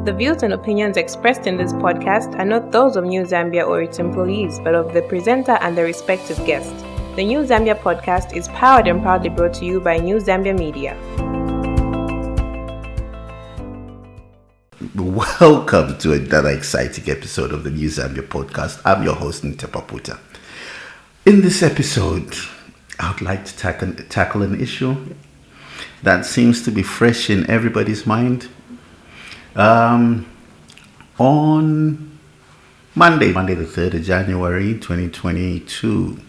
The views and opinions expressed in this podcast are not those of New Zambia or its employees, but of the presenter and the respective guest. The New Zambia podcast is powered and proudly brought to you by New Zambia Media. Welcome to another exciting episode of the New Zambia podcast. I'm your host, Mutepa Puta. In this episode, I would like to tackle an issue that seems to be fresh in everybody's mind. On Monday the 3rd of January 2022,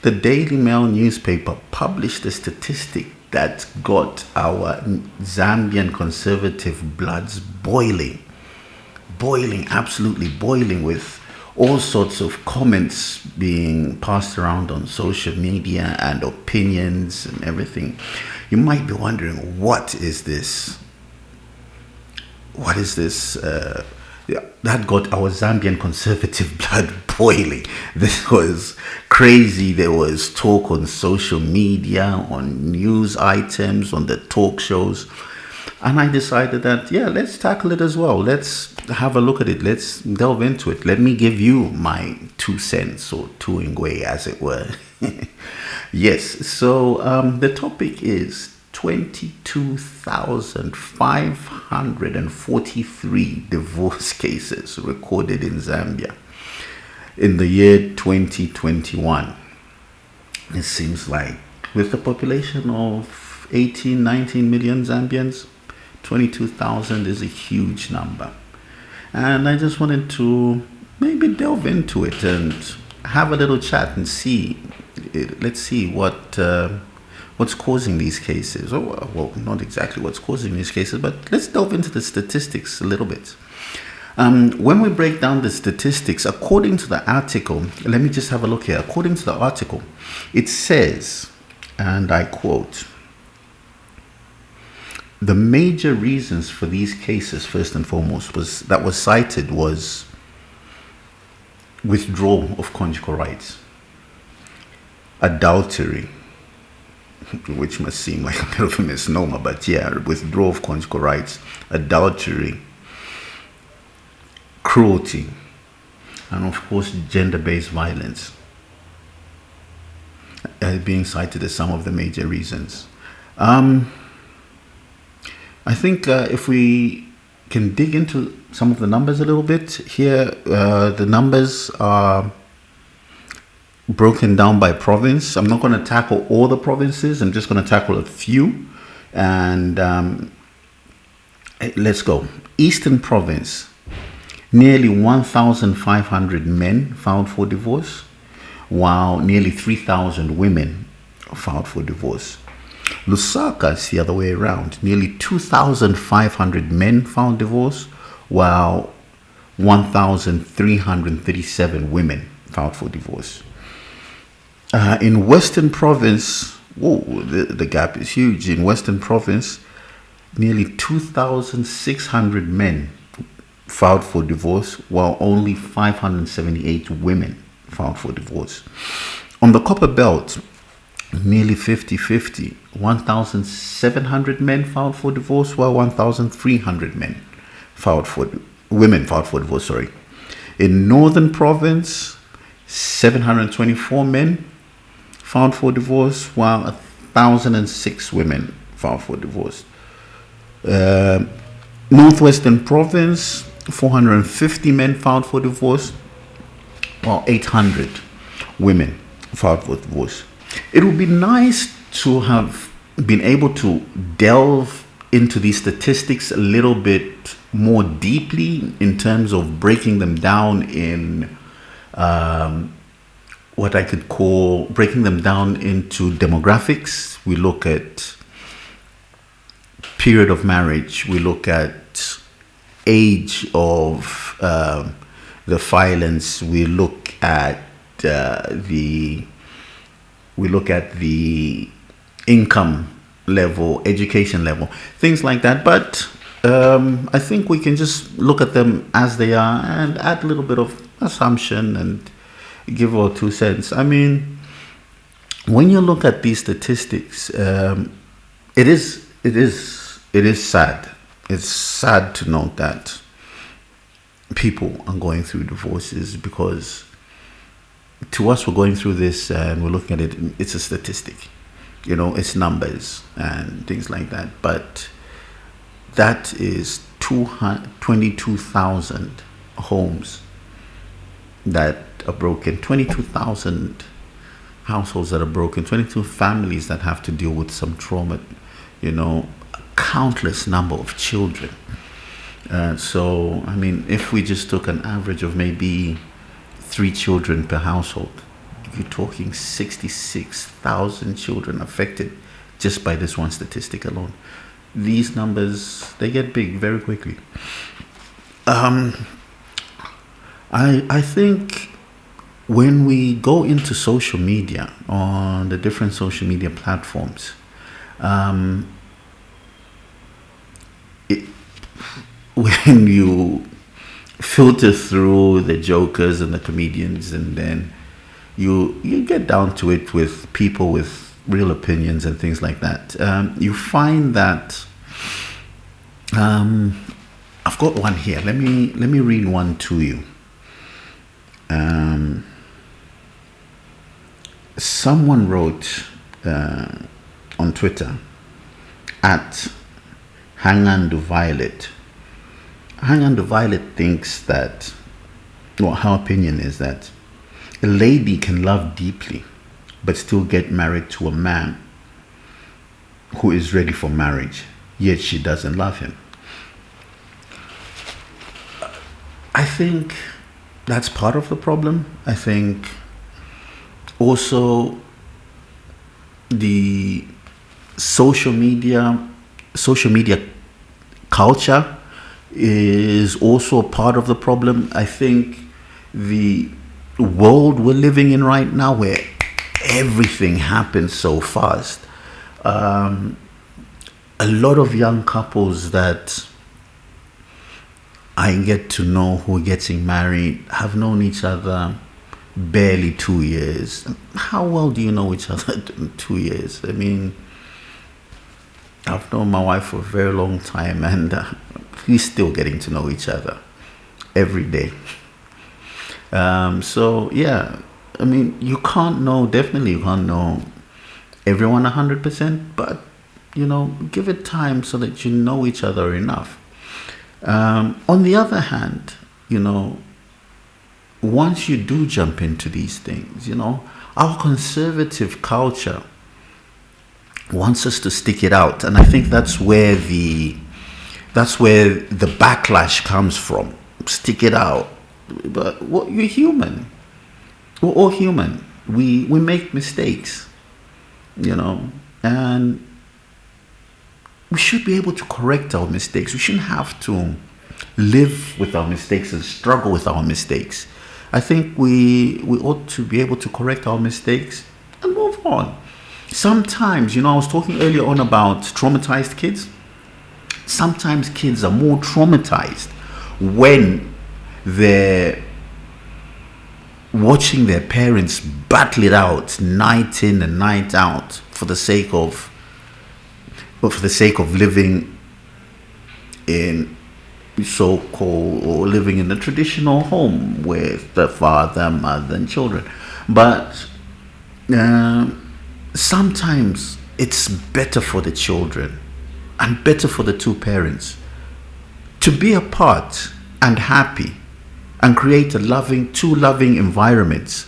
the Daily Mail newspaper published a statistic that got our Zambian conservative bloods boiling, absolutely boiling, with all sorts of comments being passed around on social media and opinions and everything. You might be wondering, what is this? What is this? That got our Zambian conservative blood boiling. This was crazy. There was talk on social media, on news items, on the talk shows. And I decided that, let's tackle it as well. Let's have a look at it. Let's delve into it. Let me give you my 2 cents, or two ingwe, as it were. Yes, so the topic is 22,543 divorce cases recorded in Zambia in the year 2021. It seems like, with a population of 19 million Zambians, 22,000 is a huge number. And I just wanted to maybe delve into it and have a little chat and see. Let's see what's causing these cases. Well, not exactly what's causing these cases, but let's delve into the statistics a little bit. When we break down the statistics, according to the article, let me just have a look here. According to the article, it says, and I quote, the major reasons for these cases, first and foremost, was cited was withdrawal of conjugal rights, adultery, which must seem like a bit of a misnomer, but withdrawal of conjugal rights, adultery, cruelty, and of course gender-based violence being cited as some of the major reasons. I think if we can dig into some of the numbers a little bit here, the numbers are broken down by province. I'm not going to tackle all the provinces. I'm just going to tackle a few. And let's go. Eastern Province, nearly 1,500 men filed for divorce, while nearly 3,000 women filed for divorce. Lusaka is the other way around. Nearly 2,500 men filed divorce, while 1,337 women filed for divorce. In Western Province, the gap is huge. In Western Province, nearly 2,600 men filed for divorce, while only 578 women filed for divorce. On the Copper Belt, nearly 50-50. 1,700 men filed for divorce, while 1,300 women filed for divorce. In Northern Province, 724 men filed for divorce, while 1,006 women filed for divorce. Northwestern Province, 450 men filed for divorce, while 800 women filed for divorce. It would be nice to have been able to delve into these statistics a little bit more deeply, in terms of breaking them down in what I could call breaking them down into demographics. We look at period of marriage. We look at age of the violence. We look at the income level, education level, things like that. But I think we can just look at them as they are and add a little bit of assumption and give our 2 cents. I mean, when you look at these statistics, it is sad. it's sad to note that people are going through divorces, because to us, we're going through this and we're looking at it, it's a statistic, it's numbers and things like that. But that is 22,000 homes that are broken, 22,000 households that are broken, 22 families that have to deal with some trauma, countless number of children. So, I mean, if we just took an average of maybe 3 children per household, you're talking 66,000 children affected just by this one statistic alone. These numbers, they get big very quickly. I think when we go into social media, on the different social media platforms, when you filter through the jokers and the comedians, and then you get down to it with people with real opinions and things like that, you find that I've got one here. Let me read one to you. Someone wrote on Twitter at Hangandu Violet. Hangandu Violet thinks that, well, her opinion is that a lady can love deeply but still get married to a man who is ready for marriage, yet she doesn't love him. I think that's part of the problem. I think also the social media culture is also a part of the problem. I think the world we're living in right now, where everything happens so fast, a lot of young couples that I get to know who are getting married have known each other barely 2 years. How well do you know each other in 2 years? I mean, I've known my wife for a very long time, and we're still getting to know each other every day. So yeah, I mean, you can't know everyone 100%, but give it time so that you know each other enough. On the other hand, once you do jump into these things, our conservative culture wants us to stick it out, and I think that's where the backlash comes from. Stick it out. But you're human. We're all human. We make mistakes, and we should be able to correct our mistakes. We shouldn't have to live with our mistakes and struggle with our mistakes. I think we ought to be able to correct our mistakes and move on. Sometimes, I was talking earlier on about traumatized kids. Sometimes kids are more traumatized when they're watching their parents battle it out night in and night out for the sake of living in so-called, or living in a traditional home with the father, mother, and children. But sometimes it's better for the children and better for the two parents to be apart and happy and create two loving environments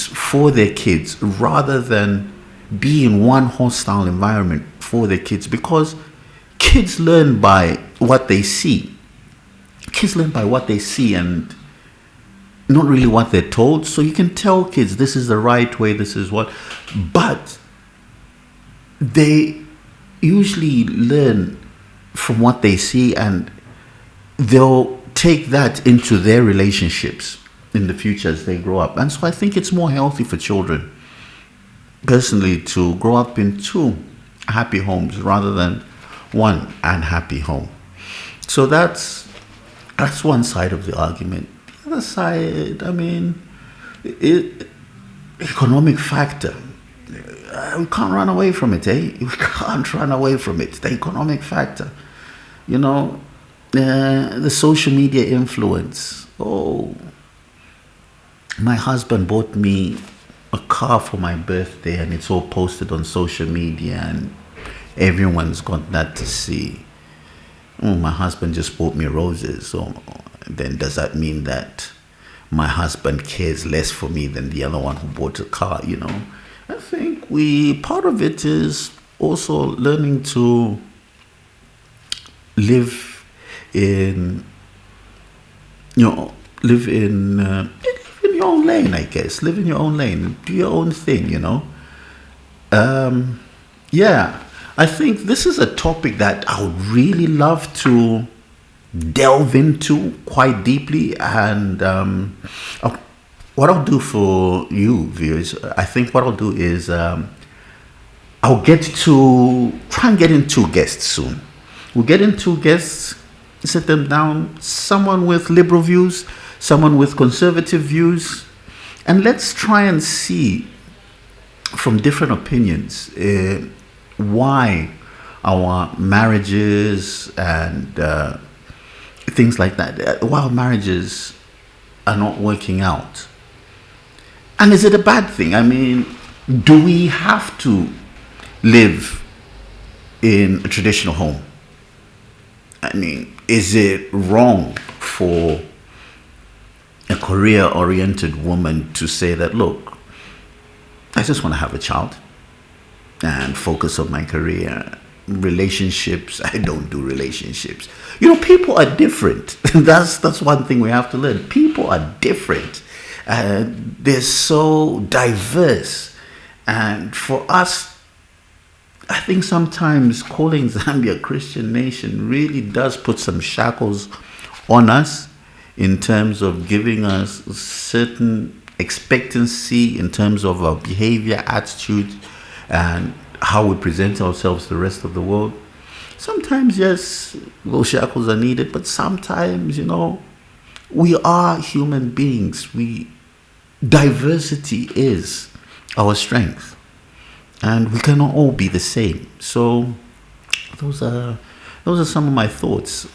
for their kids, rather than be in one hostile environment for their kids, because kids learn by what they see. And not really what they're told. So you can tell kids this is the right way, this is what, but they usually learn from what they see, and they'll take that into their relationships in the future as they grow up. And so I think it's more healthy for children, personally, to grow up in two happy homes rather than one unhappy home. So that's one side of the argument. The other side, I mean, economic factor. we can't run away from it, eh? We can't run away from it. The economic factor, you know, the social media influence. Oh, my husband bought me a car for my birthday, and it's all posted on social media, and everyone's got that to see. Oh, my husband just bought me roses. So then does that mean that my husband cares less for me than the other one who bought a car, you know? I think part of it is also learning to live in your own lane, I guess. Live in your own lane. Do your own thing, you know? Yeah, I think this is a topic that I would really love to delve into quite deeply. And what I'll do for you, viewers, I think what I'll do is I'll try and get in two guests soon. We'll get in two guests, sit them down, someone with liberal views, someone with conservative views, and let's try and see from different opinions why our marriages and things like that, why our marriages are not working out. And is it a bad thing? I mean, do we have to live in a traditional home? I mean, is it wrong for a career-oriented woman to say that, look, I just want to have a child and focus on my career? Relationships, I don't do relationships. You know, people are different. That's one thing we have to learn. People are different. They're so diverse. And for us, I think sometimes calling Zambia a Christian nation really does put some shackles on us in terms of giving us certain expectancy in terms of our behavior, attitude, and how we present ourselves to the rest of the world. Sometimes, yes, those shackles are needed, but sometimes, you know, we are human beings. Diversity is our strength, and we cannot all be the same. So those are some of my thoughts.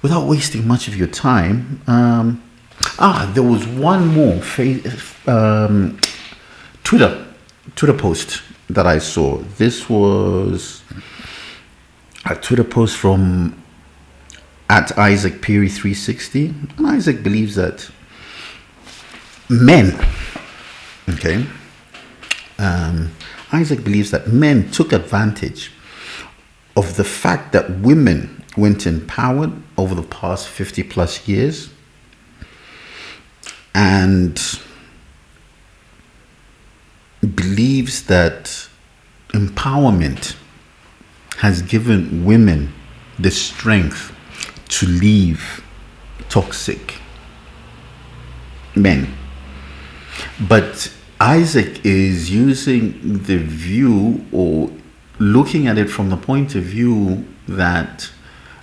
Without wasting much of your time, there was one more Twitter post that I saw. This was a Twitter post from @IsaacPeary360. And Isaac believes that Isaac believes that men took advantage of the fact that women weren't empowered over the past 50 plus years, and believes that empowerment has given women the strength to leave toxic men. But Isaac is using the view, or looking at it from the point of view that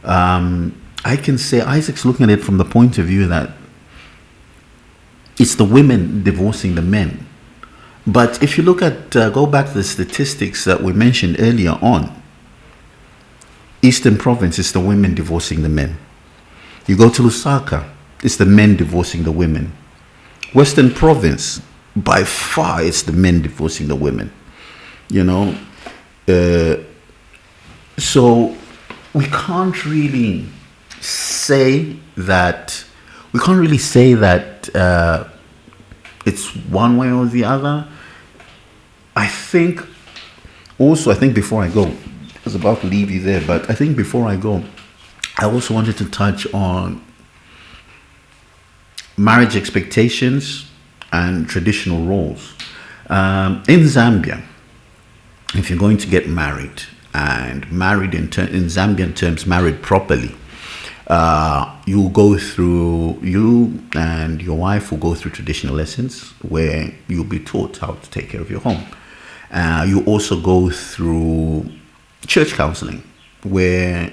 I can say Isaac's looking at it from the point of view that it's the women divorcing the men. But if you look at, go back to the statistics that we mentioned earlier on, Eastern Province is the women divorcing the men. You go to Lusaka, it's the men divorcing the women. Western Province, by far, it's the men divorcing the women. You know, so we can't really say that. It's one way or the other. I think before I go, I was about to leave you there, but I think before I go, I also wanted to touch on marriage expectations and traditional roles. In Zambia, if you're going to get married, and married in Zambian terms, married properly, you and your wife will go through traditional lessons where you'll be taught how to take care of your home. You also go through church counseling, where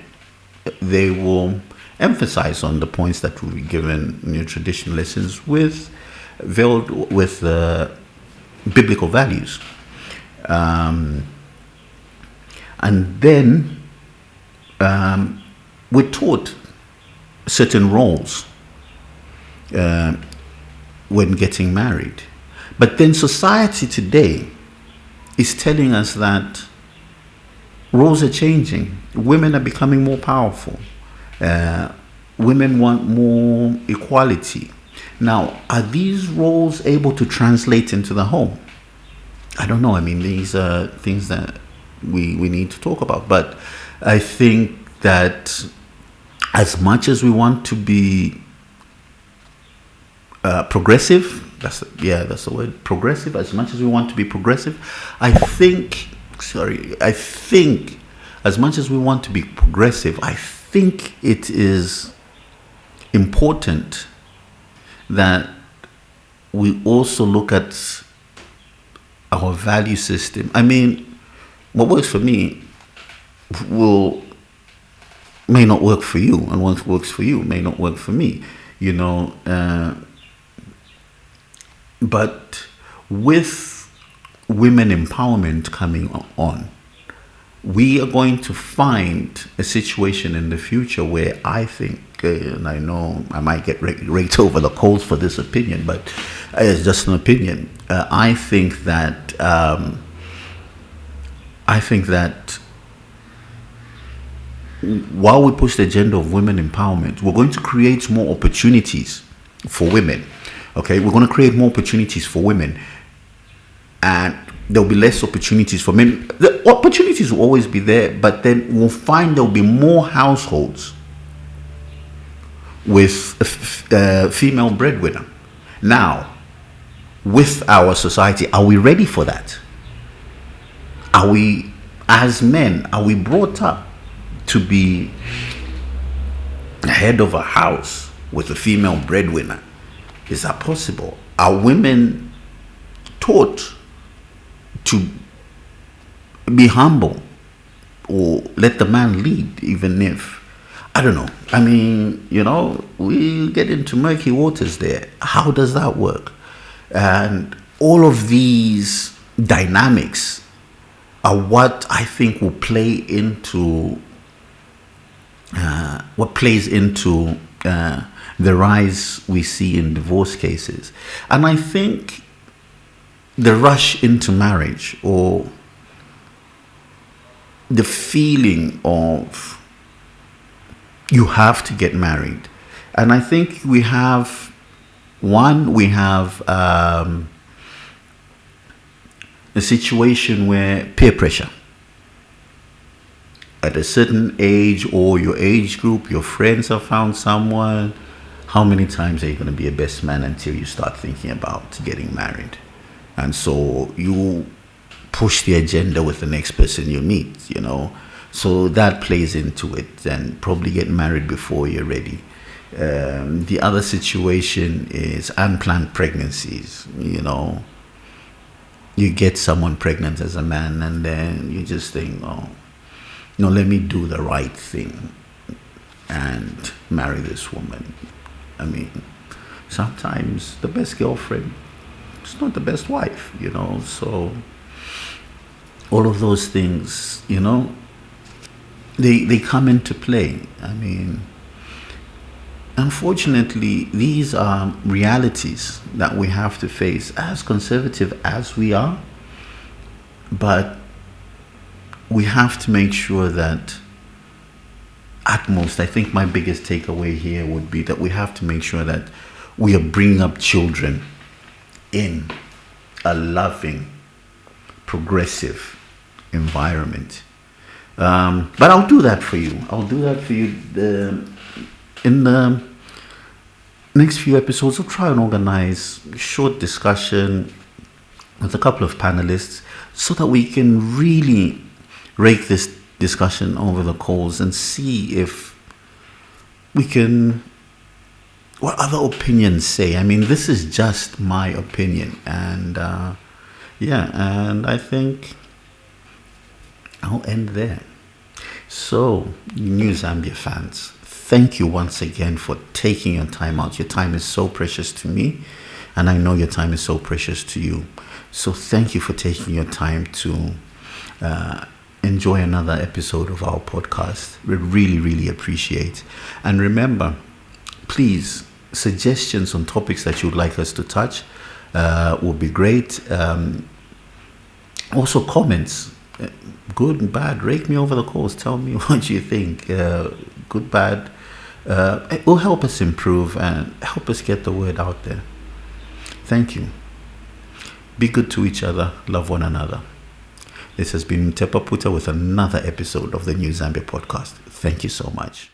they will emphasize on the points that will be given in your traditional lessons with biblical values. And then we're taught certain roles when getting married. But then society today is telling us that roles are changing. Women are becoming more powerful. Women want more equality. Now, are these roles able to translate into the home? I don't know. I mean, these are things that we need to talk about. But I think that as much as we want to be progressive, that's the word, progressive, as much as we want to be progressive, I think as much as we want to be progressive, I think it is important that we also look at our value system. I mean, what works for me may not work for you, and what works for you may not work for me, but with women empowerment coming on, we are going to find a situation in the future where I think, and I know I might get raked over the coals for this opinion, but it's just an opinion. I think that while we push the agenda of women empowerment, we're going to create more opportunities for women. Okay, we're going to create more opportunities for women, and there'll be less opportunities for men. The opportunities will always be there, but then we'll find there'll be more households with a female breadwinner. Now, with our society, are we ready for that? Are we, as men, are we brought up to be head of a house with a female breadwinner? Is that possible? Are women taught to be humble or let the man lead, even if, I don't know. I mean, we get into murky waters there. How does that work? And all of these dynamics are what I think will play into the rise we see in divorce cases. And I think the rush into marriage, or the feeling of you have to get married, and I think we have a situation where peer pressure at a certain age, or your age group, your friends have found someone. How many times are you going to be a best man until you start thinking about getting married? And so you push the agenda with the next person you meet, So that plays into it, and probably get married before you're ready. The other situation is unplanned pregnancies, You get someone pregnant as a man, and then you just think, let me do the right thing and marry this woman. I mean, sometimes the best girlfriend is not the best wife, so all of those things, they come into play. I mean, unfortunately, these are realities that we have to face, as conservative as we are, but we have to make sure that, at most, I think my biggest takeaway here would be that we have to make sure that we are bringing up children in a loving, progressive environment. But I'll do that for you. In the next few episodes, I'll try and organize a short discussion with a couple of panelists so that we can really rake this discussion over the coals and see if we can, what other opinions say. I mean, this is just my opinion, and and I think I'll end there. So, New Zambia fans, thank you once again for taking your time out. Your time is so precious to me, and I know your time is so precious to you. So thank you for taking your time to enjoy another episode of our podcast. We really, really appreciate. And remember, please, suggestions on topics that you'd like us to touch would be great. Also, comments, good and bad, rake me over the coals. Tell me what you think. Good, bad. It will help us improve and help us get the word out there. Thank you. Be good to each other. Love one another. This has been Mutepa Puta with another episode of the New Zambia podcast. Thank you so much.